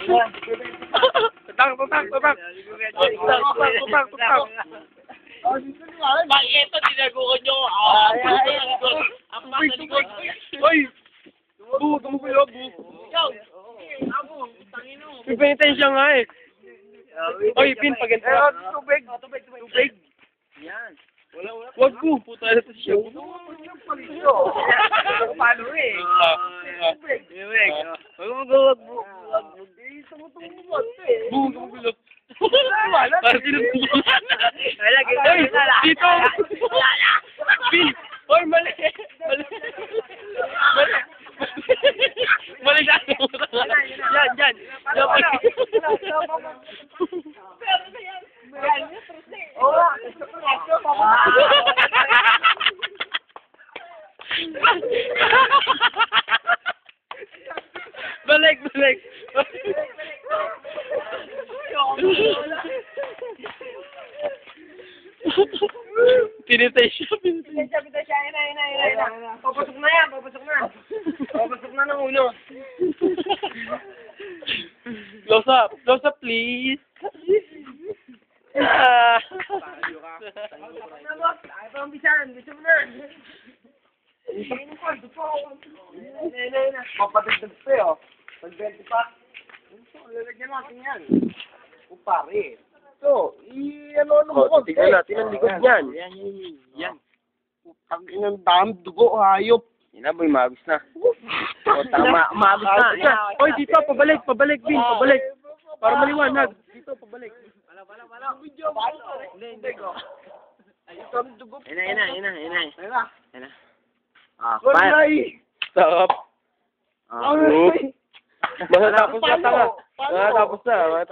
Tutang. Tutang. Bakit ito tinaguan nyo? Ang basa ni ko. Hoy! Gumugulo, Bu. Ikaw! Ako, tangin mo. May penitensya nga eh. Hoy, Pin, pag-ganto. Tubig. Yan. Wag po. Puta na ito siya. Paano eh? Tubig. Wag mo. Bu, gumugulo. Para tinutulungan. Wala, Hoy, dito. Pin. Hoy, mali. Mali na. Yan. Balik. Pinitay siya. Papasok na yan. Papasok na ng ulo. Close up, please. Ay, pambisan. Gusto mo na. Mapatigdag sa'yo. Pag-20 pa. Lalagyan natin yan. O pare. So, ano mo? Tingnan natin ang likod niyan. Yan. Ang inang dam, dugo, hayop. Yan na, boy. Mabis na. O, tama, umabot na. Hoy, dito, pabalik, Vin, pabalik. Para maliwanag. Dito, pabalik. Wala. Video. Hindi ko. Ayun na. Stop. Matatapos na, tanga. Matatapos na.